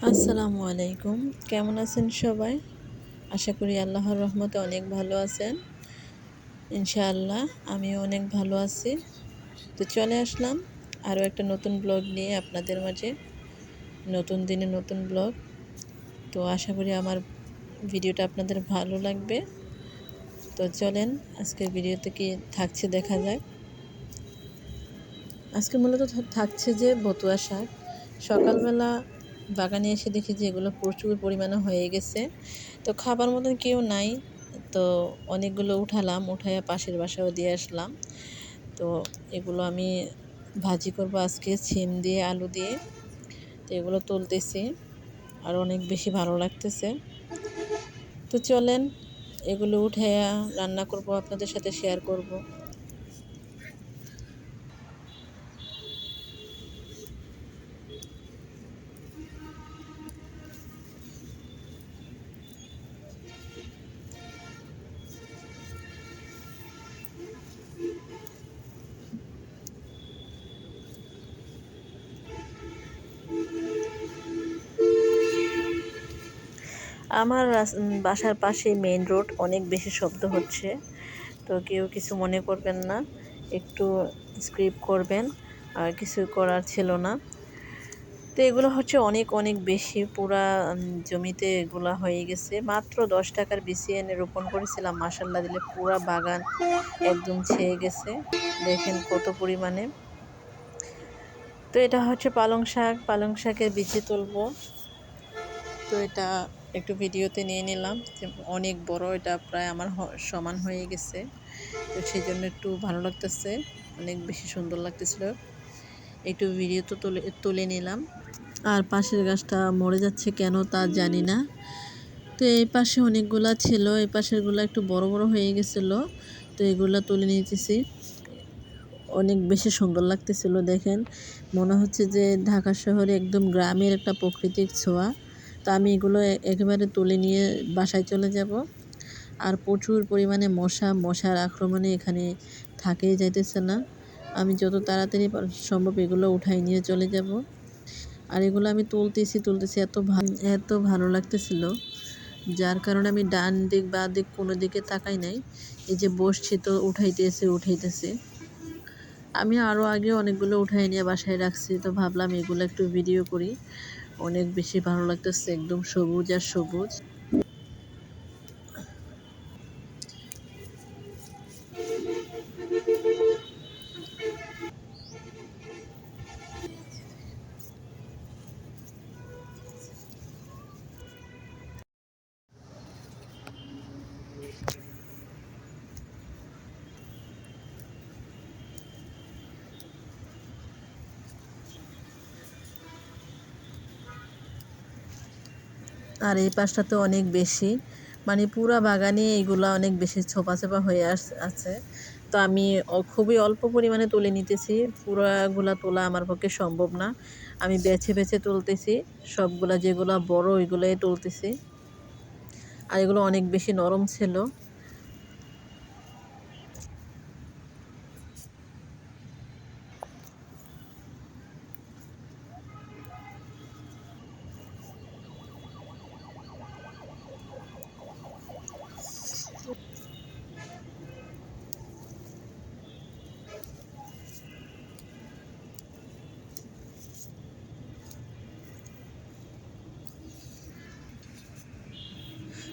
আসসালামু আলাইকুম। কেমন আছেন সবাই? আশা করি আল্লাহর রহমতে অনেক ভালো আছেন। ইনশাআল্লাহ আমিও অনেক ভালো আছি। তো চলে আসলাম আরও একটা নতুন ব্লগ নিয়ে আপনাদের মাঝে। নতুন দিনে নতুন ব্লগ। তো আশা করি আমার ভিডিওটা আপনাদের ভালো লাগবে। তো চলেন আজকের ভিডিওতে কি থাকছে দেখা যাক। আজকে মূলত থাকছে যে বতুয়া শাক। সকালবেলা বাগানে এসে দেখি যে এগুলো প্রচুর পরিমাণে হয়ে গেছে। তো খাবার মতন কেউ নাই, তো অনেকগুলো উঠালাম, উঠাইয়া পাশের বাসায়ও দিয়ে আসলাম। তো এগুলো আমি ভাজি করব আজকে সিম দিয়ে আলু দিয়ে। তো এগুলো তুলতেছি আর অনেক বেশি ভালো লাগতেছে। তো চলেন এগুলো উঠাইয়া রান্না করব, আপনাদের সাথে শেয়ার করব। আমার বাসার পাশে মেইন রোড, অনেক বেশি শব্দ হচ্ছে। তো কেউ কিছু মনে করবেন না, একটু স্কিপ করবেন, আর কিছু করার ছিল না। তো এগুলো হচ্ছে অনেক অনেক বেশি, পুরা জমিতে এগুলা হয়ে গেছে। মাত্র 10 টাকার বিচি এনে রোপণ করেছিলাম, মাশাল্লাহ দিলে পুরা বাগান একদম ছেয়ে গেছে। দেখেন কত পরিমাণে। তো এটা হচ্ছে পালং শাক, পালং শাকের বিচি তুলবো। তো এটা একটু ভিডিওতে নিয়ে নিলাম যে অনেক বড়, এটা প্রায় আমার সমান হয়ে গেছে। তো সেই জন্য একটু ভালো লাগতেছে, অনেক বেশি সুন্দর লাগতেছিল। একটু ভিডিও তো তুলে নিলাম। আর পাশের গাছটা মরে যাচ্ছে কেন তা জানি না। তো এই পাশে অনেকগুলা ছিল, এই পাশেরগুলো একটু বড় বড় হয়ে গেছিলো। তো এগুলা তুলে নিয়েছি। অনেক বেশি সুন্দর লাগতেছিল। দেখেন মনে হচ্ছে যে ঢাকা শহরে একদম গ্রামের একটা প্রাকৃতিক ছোঁয়া। তো আমি এগুলো একেবারে তুলে নিয়ে বাসায় চলে যাব। আর প্রচুর পরিমাণে মশার আক্রমণে এখানে থাকেই যাইতেছে না। আমি যত তাড়াতাড়ি সম্ভব এগুলো উঠাই নিয়ে চলে যাব। আর এগুলো আমি তুলতেছি এত ভালো লাগতেছিল, যার কারণে আমি ডান দিক বা দিক কোনো দিকে তাকাই নাই। এই যে বসছি তো উঠাইতেছে। আমি আরও আগে অনেকগুলো উঠাই নিয়ে বাসায় রাখছি, তো ভাবলাম এগুলো একটু ভিডিও করি। অনেক বেশি ভালো লাগতেছে, একদম সবুজ আর সবুজ। আর এই পাশটা তো অনেক বেশি, মানে পুরা বাগানে এইগুলা অনেক বেশি ছোপা হয়ে আছে। তো আমি খুবই অল্প পরিমাণে তুলে নিতেছি, পুরাগুলা তোলা আমার পক্ষে সম্ভব না। আমি বেছে বেছে তুলতেছি, সবগুলা যেগুলা বড় ওইগুলাই তুলতেছি। আর এগুলো অনেক বেশি নরম ছিল।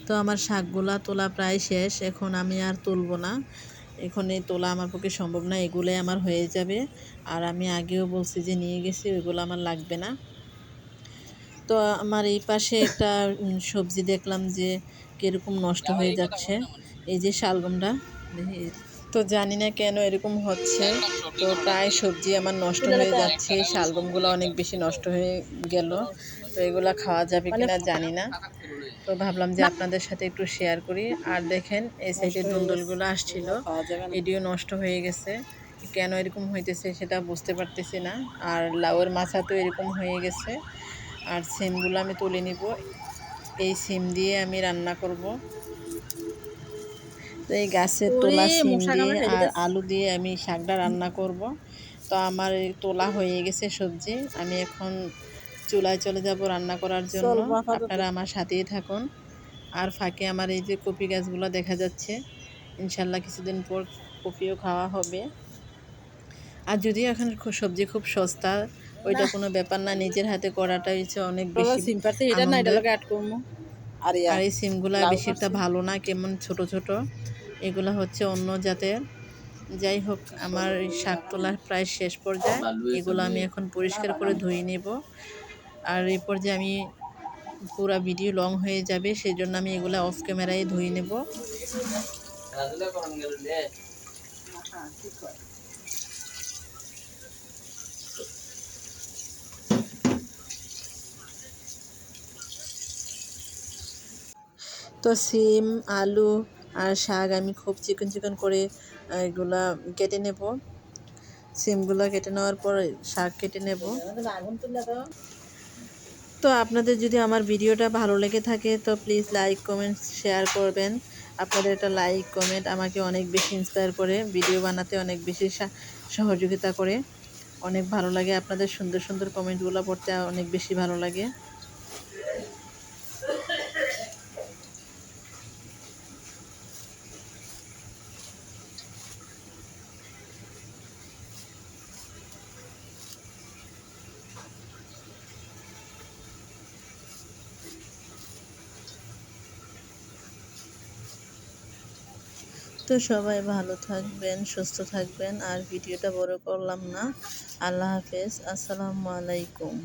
তো আমার শাকগুলা তোলা প্রায় শেষ, এখন আমি আর তুলব না। এখন এই তোলা আমার পক্ষে সম্ভব না, এগুলোই আমার হয়ে যাবে। আর আমি আগেও বলছি যে নিয়ে গেছি, ওইগুলো আমার লাগবে না। তো আমার এই পাশে একটা সবজি দেখলাম যে কিরকম নষ্ট হয়ে যাচ্ছে, এই যে শালগমটা। তো জানি না কেন এরকম হচ্ছে। তো প্রায় সবজি আমার নষ্ট হয়ে যাচ্ছে, শালগমগুলো অনেক বেশি নষ্ট হয়ে গেল। তো এগুলা খাওয়া যাবে কিনা জানি না। তো ভাবলাম যে আপনাদের সাথে একটু শেয়ার করি। আর দেখেন এই সাইডে দুলদুলগুলো আসছিল, এটিও নষ্ট হয়ে গেছে। কেন এরকম হইতেছে সেটা বুঝতে পারতেছি না। আর লাউয়ের মাথা তো এরকম হয়ে গেছে। আর সিমগুলো আমি তুলে নিব, এই সিম দিয়ে আমি রান্না করব। তো তো এই গাছের তোলা সিম দিয়ে আর আলু দিয়ে আমি শাকটা রান্না করব। তো আমার এই তোলা হয়ে গেছে সবজি, আমি এখন চুলায় চলে যাব রান্না করার জন্য। আপনারা আমার সাথেই থাকুন। আর ফাঁকে আমার এই যে কপি গাছগুলো দেখা যাচ্ছে, ইনশাল্লাহ কিছুদিন পর কপিও খাওয়া হবে। আর যদিও এখন সবজি খুব সস্তা, ওইটা কোনো ব্যাপার না, নিজের হাতে করাটা হচ্ছে অনেক বেশি আনন্দের। আর এই সিমগুলা বেশি একটা ভালো না, কেমন ছোট ছোট, এগুলা হচ্ছে অন্য জাতের। যাই হোক, আমার শাক তোলার প্রায় শেষ পর্যায়ে, এগুলো আমি এখন পরিষ্কার করে ধুয়ে নেব। আর এই পর্যায়ে আমি পুরো ভিডিও লং হয়ে যাবে, সেই জন্য আমি এগুলো অফ ক্যামেরায় ধুয়ে নেব। তো সিম, আলু আর শাক আমি খুব চিকন চিকন করে এগুলা কেটে নেব। সিমগুলো কেটে নেওয়ার পর শাক কেটে নেব। তো আপনাদের যদি আমার ভিডিওটা ভালো লেগে থাকে তো প্লিজ লাইক, কমেন্ট, শেয়ার করবেন। আপনাদের একটা লাইক, কমেন্ট আমাকে অনেক বেশি ইন্সপায়ার করে, ভিডিও বানাতে অনেক বেশি সহযোগিতা করে। অনেক ভালো লাগে, আপনাদের সুন্দর সুন্দর কমেন্টগুলো পড়তে অনেক বেশি ভালো লাগে। তো সবাই ভালো থাকবেন, সুস্থ থাকবেন। আর ভিডিওটা বড় করলাম না। আল্লাহ হাফেজ, আসসালামু আলাইকুম।